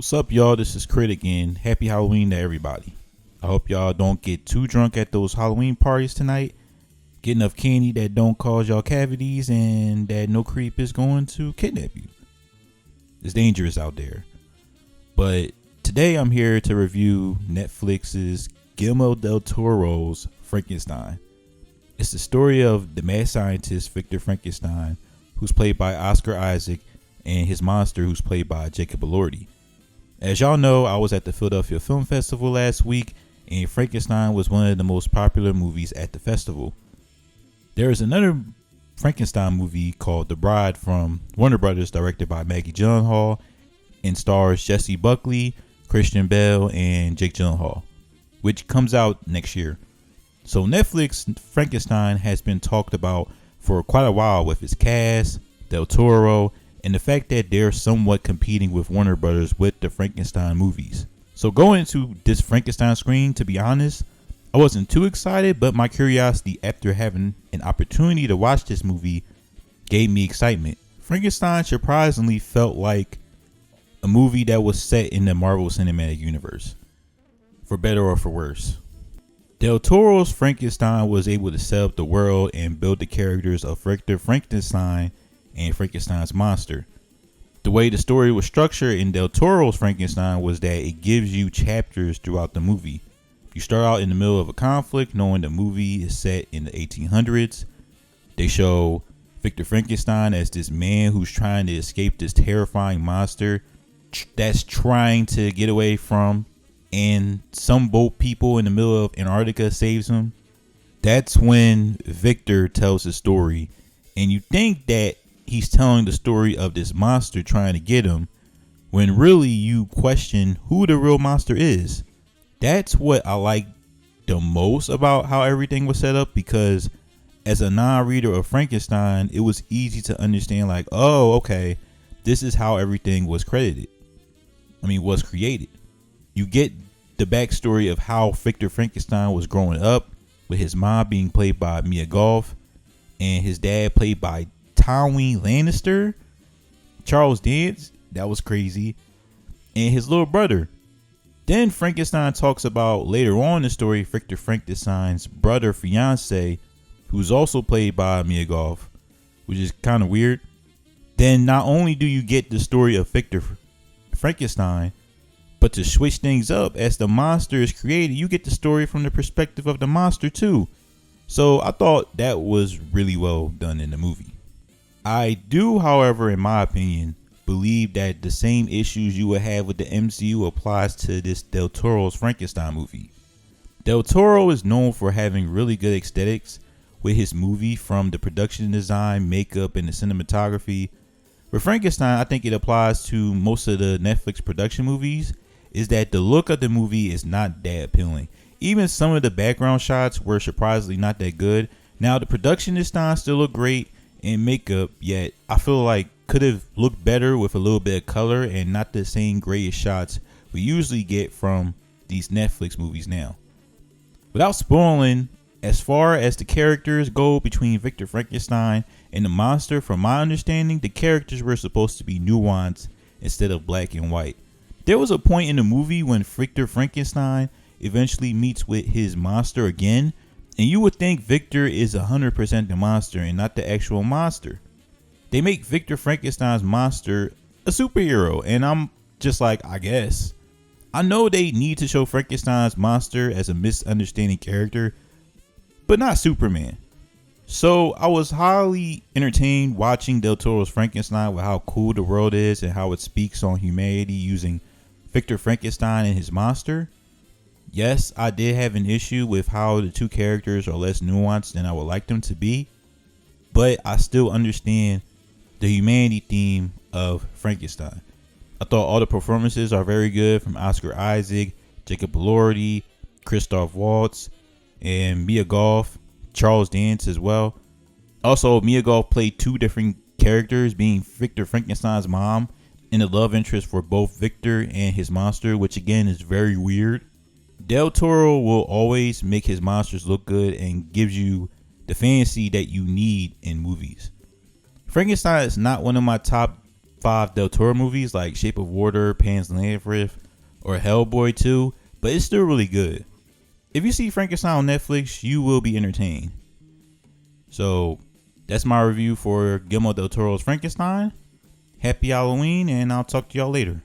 What's up, y'all? This is Crit again. Happy Halloween to everybody. I hope y'all don't get too drunk at those Halloween parties tonight. Get enough candy that don't cause y'all cavities and that no creep is going to kidnap you. It's dangerous out there. But today I'm here to review Netflix's Guillermo del Toro's Frankenstein. It's the story of the mad scientist Victor Frankenstein, who's played by Oscar Isaac, and his monster, who's played by Jacob Elordi. As y'all know, I was at the Philadelphia Film Festival last week, and Frankenstein was one of the most popular movies at the festival. There is another Frankenstein movie called The Bride from Warner Brothers, directed by Maggie Gyllenhaal, and stars Jessie Buckley, Christian Bale, and Jake Gyllenhaal, which comes out next year. So Netflix Frankenstein has been talked about for quite a while with its cast, Del Toro, and the fact that they're somewhat competing with Warner Brothers with the Frankenstein movies. So going into this Frankenstein screen, to be honest, I wasn't too excited, but my curiosity after having an opportunity to watch this movie gave me excitement. Frankenstein surprisingly felt like a movie that was set in the Marvel Cinematic Universe, for better or for worse. Del Toro's Frankenstein was able to set up the world and build the characters of Victor Frankenstein and Frankenstein's monster. The way the story was structured in Del Toro's Frankenstein was that it gives you chapters throughout the movie. You start out in the middle of a conflict, knowing the movie is set in the 1800s. They show Victor Frankenstein as this man who's trying to escape this terrifying monster that's trying to get away from, and some boat people in the middle of Antarctica saves him. That's when Victor tells his story, and you think that he's telling the story of this monster trying to get him, when really you question who the real monster is. That's what I like the most about how everything was set up, because as a non-reader of Frankenstein, it was easy to understand, like, oh, okay, this is how everything was created. You get the backstory of how Victor Frankenstein was growing up, with his mom being played by Mia Goth and his dad played by Tywin Lannister, Charles Dance, that was crazy, and his little brother. Then Frankenstein talks about later on in the story Victor Frankenstein's brother fiance, who's also played by Mia Goth, which is kind of weird. Then not only do you get the story of Victor Frankenstein, but to switch things up, as the monster is created, you get the story from the perspective of the monster too. So I thought that was really well done in the movie. I do, however, in my opinion, believe that the same issues you would have with the MCU applies to this Del Toro's Frankenstein movie. Del Toro is known for having really good aesthetics with his movie, from the production design, makeup, and the cinematography. With Frankenstein, I think it applies to most of the Netflix production movies, is that the look of the movie is not that appealing. Even some of the background shots were surprisingly not that good. Now, the production this time still looked great in makeup, yet I feel like could have looked better with a little bit of color and not the same grayish shots we usually get from these Netflix movies now. Without spoiling, as far as the characters go between Victor Frankenstein and the monster, from my understanding, the characters were supposed to be nuanced instead of black and white. There was a point in the movie when Victor Frankenstein eventually meets with his monster again, and you would think Victor is 100% the monster and not the actual monster. They make Victor Frankenstein's monster a superhero, and I'm just like, I guess. I know they need to show Frankenstein's monster as a misunderstanding character, but not Superman. So I was highly entertained watching Del Toro's Frankenstein with how cool the world is and how it speaks on humanity using Victor Frankenstein and his monster. Yes, I did have an issue with how the two characters are less nuanced than I would like them to be, but I still understand the humanity theme of Frankenstein. I thought all the performances are very good, from Oscar Isaac, Jacob Elordi, Christoph Waltz, and Mia Goth, Charles Dance as well. Also, Mia Goth played two different characters, being Victor Frankenstein's mom and the love interest for both Victor and his monster, which again is very weird. Del Toro will always make his monsters look good and gives you the fantasy that you need in movies. Frankenstein is not one of my top 5 Del Toro movies like Shape of Water, Pan's Labyrinth, or Hellboy 2, but it's still really good. If you see Frankenstein on Netflix, you will be entertained. So that's my review for Guillermo del Toro's Frankenstein. Happy Halloween, and I'll talk to y'all later.